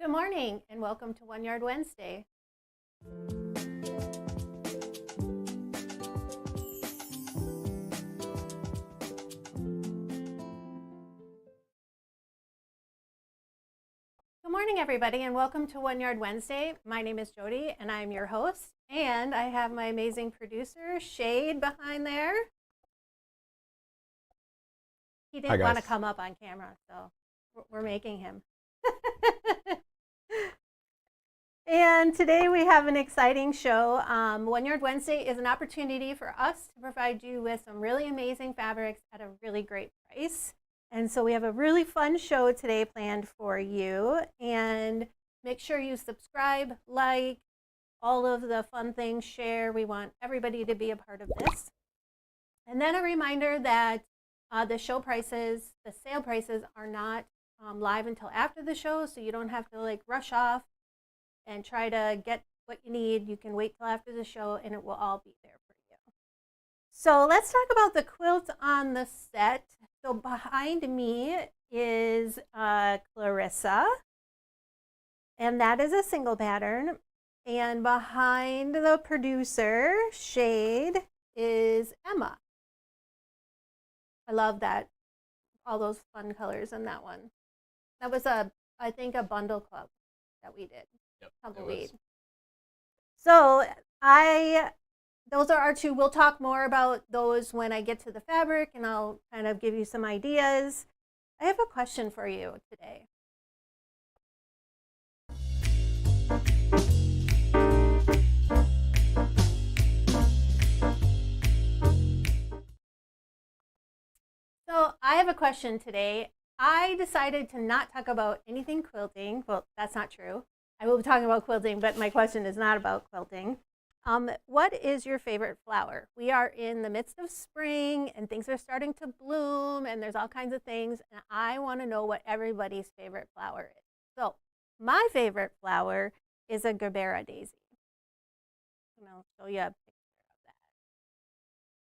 Good morning and welcome to One Yard Wednesday. Good morning everybody and welcome to One Yard Wednesday. My name is Jody and I'm your host, and I have my amazing producer Shade behind there. He didn't want to come up on camera, so we're making him. And today we have an exciting show. One Yard Wednesday is an opportunity for us to provide you with some really amazing fabrics at a really great price. And so we have a really fun show today planned for you. And make sure you subscribe, like, all of the fun things, share. We want everybody to be a part of this. And then a reminder that the show prices, the sale prices are not live until after the show, so you don't have to like rush off and try to get what you need. You can wait till after the show and it will all be there for you. So let's talk about the quilt on the set. So behind me is Clarissa, and that is a single pattern. And behind the producer, Shade, is Emma. I love that, all those fun colors in that one. That was I think a bundle club that we did. Tumbleweed. So those are our two. We'll talk more about those when I get to the fabric, and I'll kind of give you some ideas. I have a question for you today. So I have a question today. I decided to not talk about anything quilting. Well, that's not true. I will be talking about quilting, but my question is not about quilting. What is your favorite flower? We are in the midst of spring and things are starting to bloom and there's all kinds of things, and I want to know what everybody's favorite flower is. So my favorite flower is a Gerbera daisy. And I'll show you a picture of that.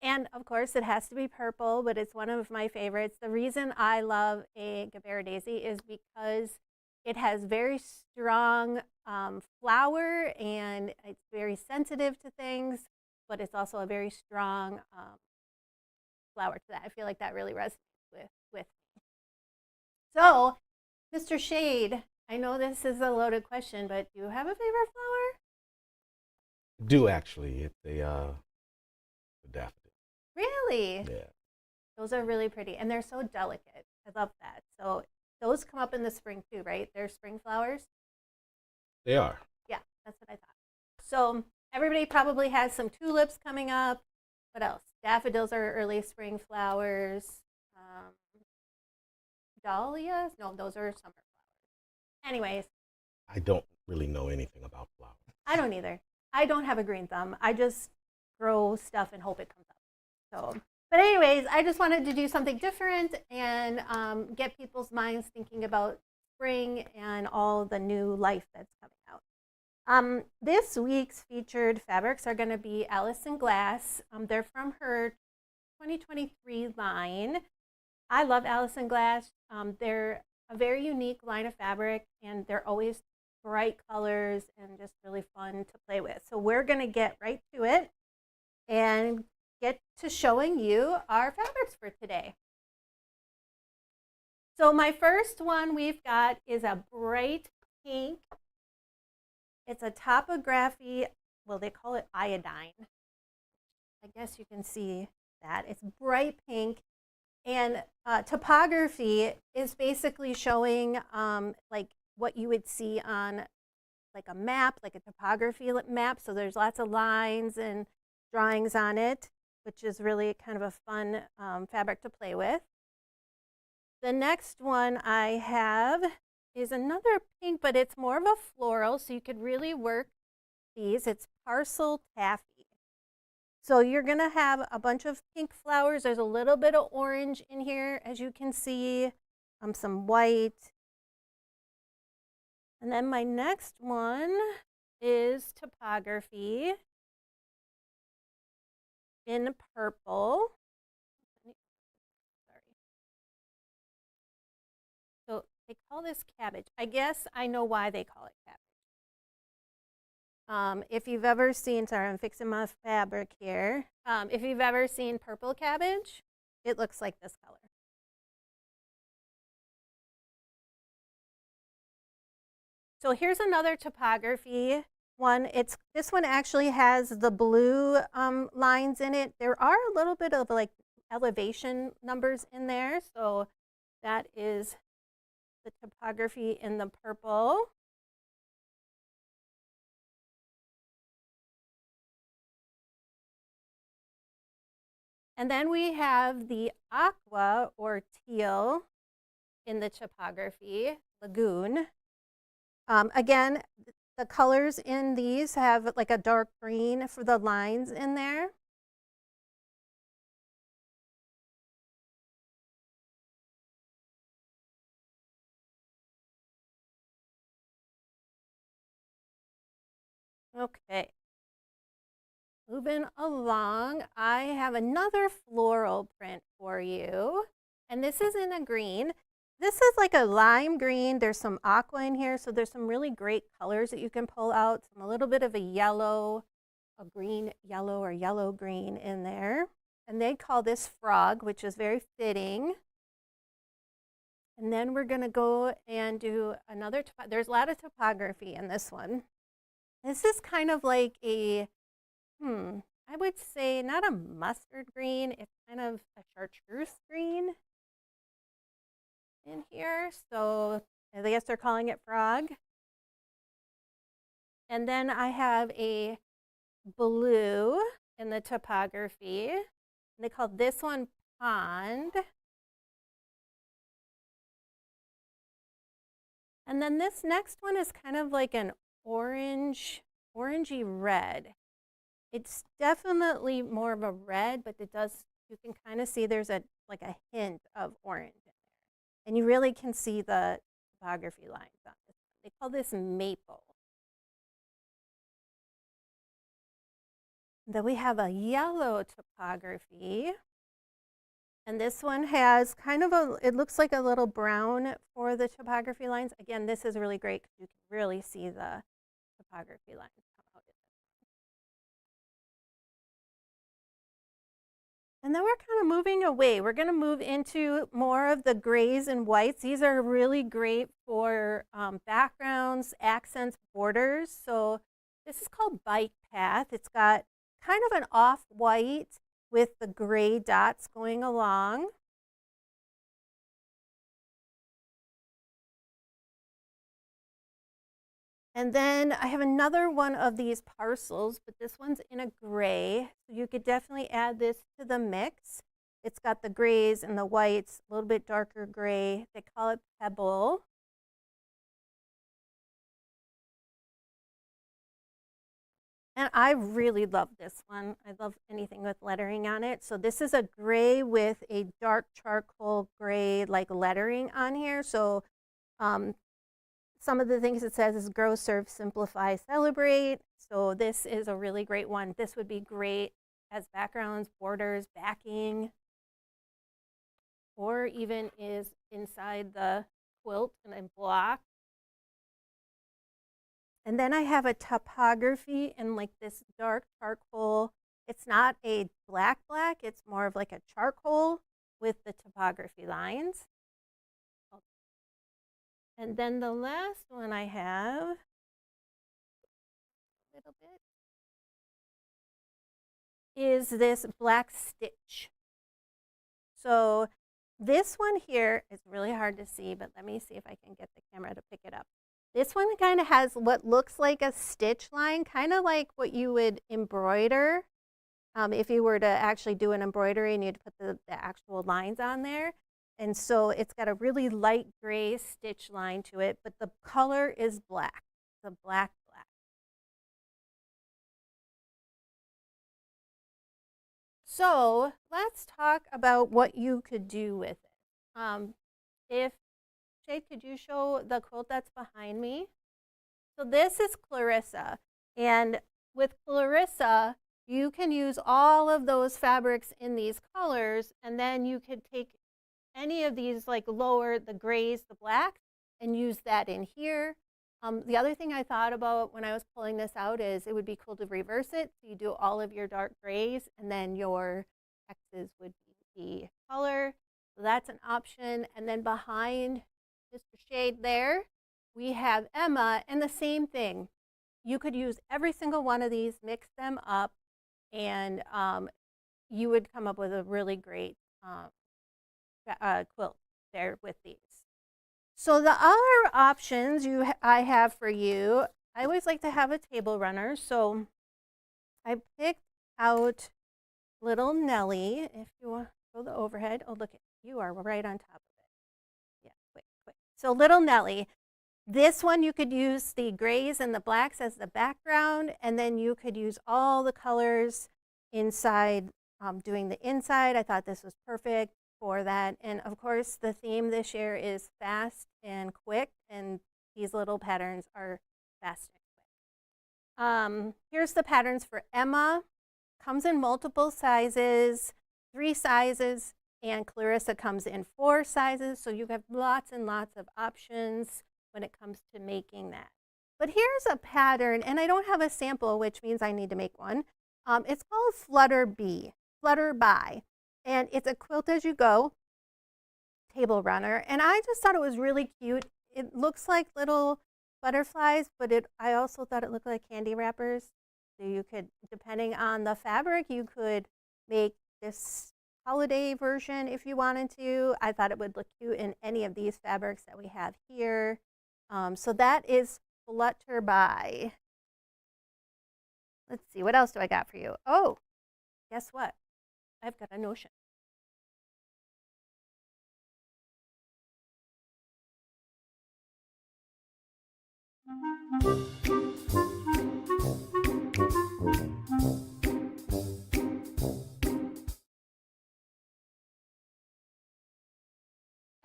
And of course it has to be purple, but it's one of my favorites. The reason I love a Gerbera daisy is because it has very strong flower and it's very sensitive to things, but it's also a very strong flower to that. I feel like that really resonates with me. So, Mr. Shade, I know this is a loaded question, but do you have a favorite flower? I do actually. It's a daffodil. Really? Yeah. Those are really pretty and they're so delicate. I love that. So those come up in the spring too, right? They're spring flowers? They are. Yeah, that's what I thought. So everybody probably has some tulips coming up. What else? Daffodils are early spring flowers. Dahlias? No, those are summer flowers. Anyways. I don't really know anything about flowers. I don't either. I don't have a green thumb. I just grow stuff and hope it comes up. So, but anyways, I just wanted to do something different and get people's minds thinking about spring and all the new life that's coming out. This week's featured fabrics are going to be Allison Glass. They're from her 2023 line. I love Allison Glass. They're a very unique line of fabric, and they're always bright colors and just really fun to play with. So we're going to get right to it and get to showing you our fabrics for today. So my first one we've got is a bright pink. It's a topography, well, they call it iodine. I guess you can see that. It's bright pink. And topography is basically showing like what you would see on like a map, like a topography map. So there's lots of lines and drawings on it, which is really kind of a fun fabric to play with. The next one I have is another pink, but it's more of a floral, so you could really work these. It's Parcel Taffy. So you're going to have a bunch of pink flowers. There's a little bit of orange in here, as you can see, some white. And then my next one is Topography in purple. So They call this cabbage. I guess I know why they call it cabbage. If you've ever seen, sorry, I'm fixing my fabric here. If you've ever seen purple cabbage, it looks like this color. So here's another topography one. This one actually has the blue lines in it. There are a little bit of like elevation numbers in there. So that is the topography in the purple. And then we have the aqua or teal in the topography, lagoon. Again, the colors in these have like a dark green for the lines in there. Okay. Moving along, I have another floral print for you. And this is in a green. This is like a lime green. There's some aqua in here, so there's some really great colors that you can pull out. A little bit of a yellow, a green yellow or yellow green in there. And they call this frog, which is very fitting. And then we're gonna go and do another, there's a lot of topography in this one. This is kind of like a, I would say not a mustard green, it's kind of a chartreuse green in here. So I guess they're calling it frog. And then I have a blue in the topography. And they call this one pond. And then this next one is kind of like an orangey red. It's definitely more of a red, but you can kind of see there's like a hint of orange in there. And you really can see the topography lines on this one. They call this maple. Then we have a yellow topography. And this one has kind of it looks like a little brown for the topography lines. Again, this is really great because you can really see the topography lines come out. And then we're kind of moving away. We're going to move into more of the grays and whites. These are really great for backgrounds, accents, borders. So this is called Bike Path. It's got kind of an off-white with the gray dots going along. And then I have another one of these parcels, but this one's in a gray. So you could definitely add this to the mix. It's got the grays and the whites, a little bit darker gray. They call it Pebble. And I really love this one. I love anything with lettering on it. So this is a gray with a dark charcoal gray like lettering on here. So some of the things it says is grow, serve, simplify, celebrate. So this is a really great one. This would be great as backgrounds, borders, backing, or even is inside the quilt and a block. And then I have a topography in like this dark charcoal. It's not a black, it's more of like a charcoal with the topography lines. And then the last one I have, a little bit, is this black stitch. So this one here is really hard to see, but let me see if I can get the camera to pick it up. This one kind of has what looks like a stitch line, kind of like what you would embroider if you were to actually do an embroidery and you'd put the actual lines on there. And so it's got a really light gray stitch line to it, but the color is black, the black. So let's talk about what you could do with it. If Shade, could you show the quilt that's behind me? So this is Clarissa, and with Clarissa, you can use all of those fabrics in these colors, and then you could take any of these, like lower the grays, the blacks, and use that in here. The other thing I thought about when I was pulling this out is it would be cool to reverse it. So you do all of your dark grays and then your X's would be the color. So that's an option. And then behind Mr. Shade there, we have Emma, and the same thing. You could use every single one of these, mix them up, and you would come up with a really great quilt there with these. So the other options I have for you, I always like to have a table runner. So I picked out Little Nellie. If you want to go the overhead, oh look, you are right on top of it. Yeah, quick. So Little Nellie. This one you could use the grays and the blacks as the background, and then you could use all the colors inside, doing the inside. I thought this was perfect for that. And of course, the theme this year is fast and quick, and these little patterns are fast and quick. Here's the patterns for Emma. Comes in multiple sizes, 3 sizes, and Clarissa comes in 4 sizes. So you have lots and lots of options when it comes to making that. But here's a pattern, and I don't have a sample, which means I need to make one. It's called Flutter By, and it's a quilt as you go table runner, and I just thought it was really cute. It looks like little butterflies, but I also thought it looked like candy wrappers. So you could, depending on the fabric, you could make this holiday version if you wanted to. I thought it would look cute in any of these fabrics that we have here. So that is Flutter By. Let's see, what else do I got for you? Oh, guess what? I've got a notion.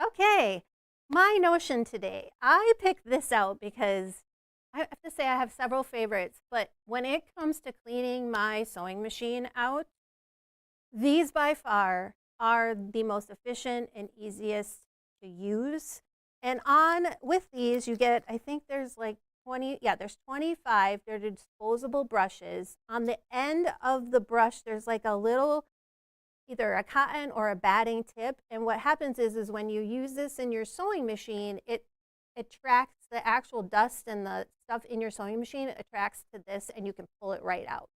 Okay, my notion today. I picked this out because I have to say I have several favorites, but when it comes to cleaning my sewing machine out, these by far are the most efficient and easiest to use. And with these, you get, I think there's like 20, yeah, there's 25. They're disposable brushes. On the end of the brush, there's like a little, either a cotton or a batting tip. And what happens is when you use this in your sewing machine, it attracts the actual dust and the stuff in your sewing machine, it attracts to this, and you can pull it right out.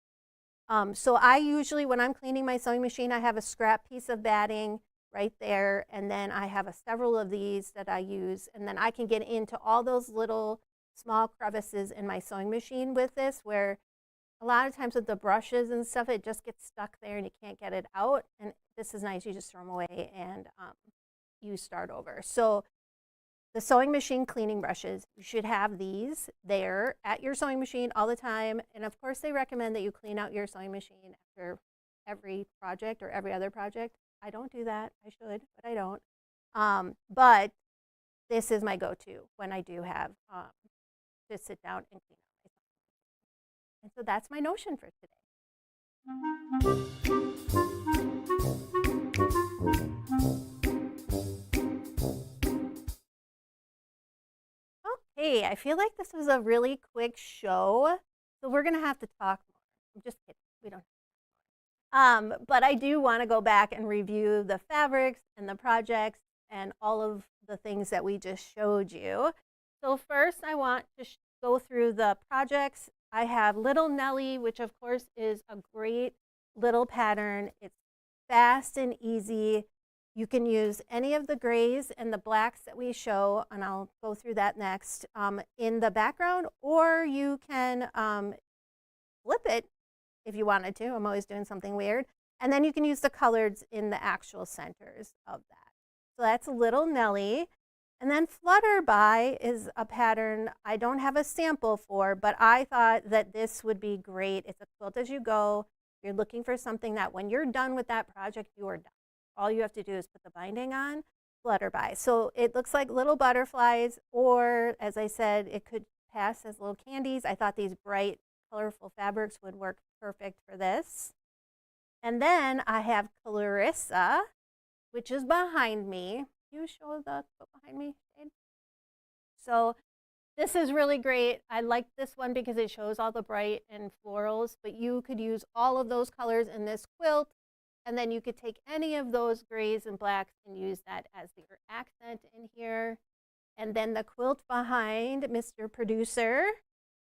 So I usually, when I'm cleaning my sewing machine, I have a scrap piece of batting right there, and then I have several of these that I use, and then I can get into all those little small crevices in my sewing machine with this, where a lot of times with the brushes and stuff, it just gets stuck there and you can't get it out. And this is nice, you just throw them away and you start over. So the sewing machine cleaning brushes, you should have these there at your sewing machine all the time. And of course, they recommend that you clean out your sewing machine after every project or every other project. I don't do that. I should, but I don't. But this is my go-to when I do have to sit down and clean out my sewing machine. And so that's my notion for today. Okay, I feel like this was a really quick show, so we're gonna have to talk more. I'm just kidding, we don't have to talk more. But I do want to go back and review the fabrics and the projects and all of the things that we just showed you. So first I want to go through the projects. I have Little Nellie, which of course is a great little pattern. It's fast and easy. You can use any of the grays and the blacks that we show, and I'll go through that next, in the background, or you can flip it if you wanted to. I'm always doing something weird. And then you can use the colors in the actual centers of that. So that's Little Nellie. And then Flutter By is a pattern I don't have a sample for, but I thought that this would be great. It's a quilt as you go. You're looking for something that when you're done with that project, you are done. All you have to do is put the binding on, Flutter By. So it looks like little butterflies, or as I said, it could pass as little candies. I thought these bright, colorful fabrics would work perfect for this. And then I have Clarissa, which is behind me. Can you show the quilt behind me, Jade? So this is really great. I like this one because it shows all the bright and florals, but you could use all of those colors in this quilt, and then you could take any of those grays and blacks and use that as your accent in here. And then the quilt behind Mr. Producer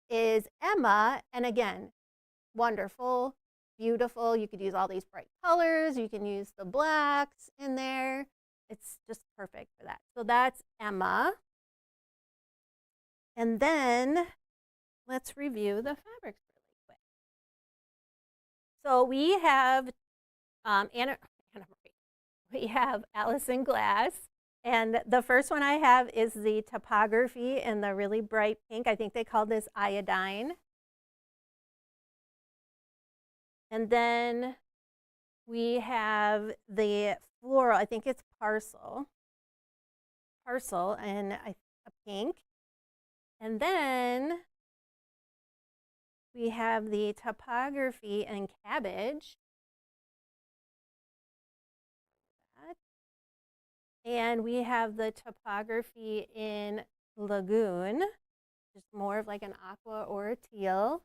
is Emma, and again, wonderful, beautiful. You could use all these bright colors. You can use the blacks in there. It's just perfect for that. So that's Emma. And then let's review the fabrics really quick. So we have we have Allison Glass. And the first one I have is the topography in the really bright pink. I think they call this iodine. And then we have the floral, I think it's parcel in a pink. And then we have the topography and cabbage. And we have the topography in lagoon, just more of like an aqua or a teal.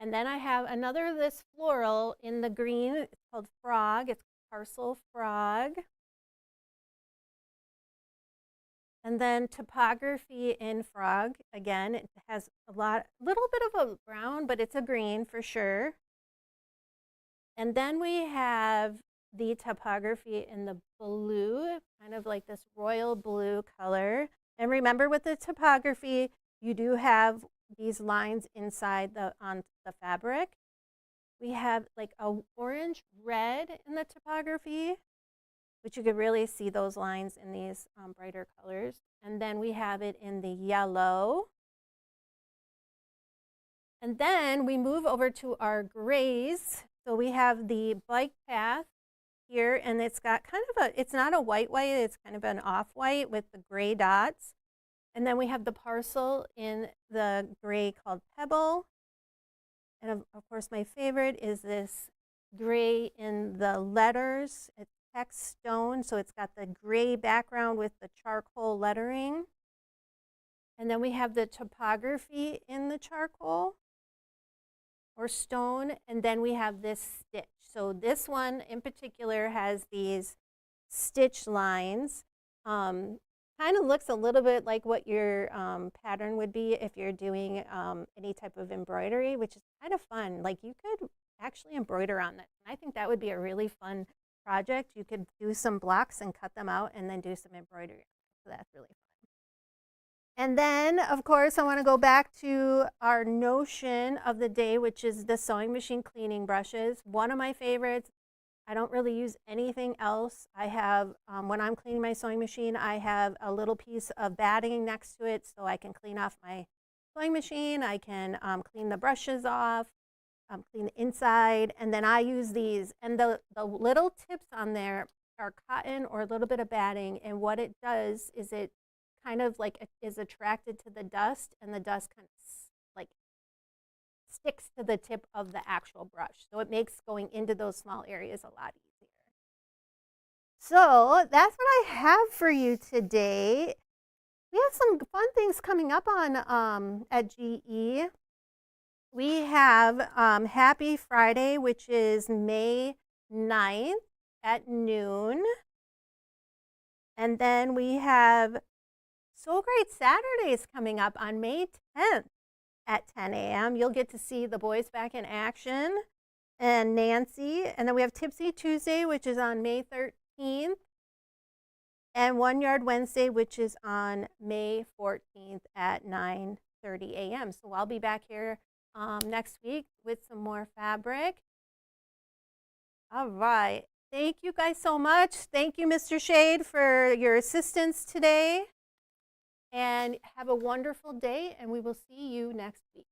And then I have another of this floral in the green. It's called Frog. It's Parcel Frog. And then topography in Frog. Again, it has a little bit of a brown, but it's a green for sure. And then we have the topography in the blue, kind of like this royal blue color. And remember, with the topography, you do have these lines inside on the fabric. We have like a orange red in the topography, which you could really see those lines in these brighter colors. And then we have it in the yellow. And then we move over to our grays. So we have the bike path here, and it's got kind of it's not a white, it's kind of an off-white with the gray dots. And then we have the parcel in the gray called Pebble. And of course, my favorite is this gray in the letters. It's text stone, so it's got the gray background with the charcoal lettering. And then we have the topography in the charcoal or stone, and then we have this stitch. So this one in particular has these stitch lines. Kind of looks a little bit like what your pattern would be if you're doing any type of embroidery, which is kind of fun. Like, you could actually embroider on this. And I think that would be a really fun project. You could do some blocks and cut them out and then do some embroidery. So that's really fun. And then, of course, I want to go back to our notion of the day, which is the sewing machine cleaning brushes. One of my favorites. I don't really use anything else. I have, when I'm cleaning my sewing machine, I have a little piece of batting next to it so I can clean off my sewing machine. I can clean the brushes off, clean the inside, and then I use these. And the little tips on there are cotton or a little bit of batting, and what it does is it kind of like is attracted to the dust, and the dust kind of like sticks to the tip of the actual brush. So it makes going into those small areas a lot easier. So that's what I have for you today. We have some fun things coming up on at GE. We have Happy Friday, which is May 9th at noon. And then we have So Great Saturdays coming up on May 10th at 10 a.m. You'll get to see the boys back in action and Nancy. And then we have Tipsy Tuesday, which is on May 13th. And One Yard Wednesday, which is on May 14th at 9:30 a.m. So I'll be back here next week with some more fabric. All right. Thank you guys so much. Thank you, Mr. Shade, for your assistance today. And have a wonderful day, and we will see you next week.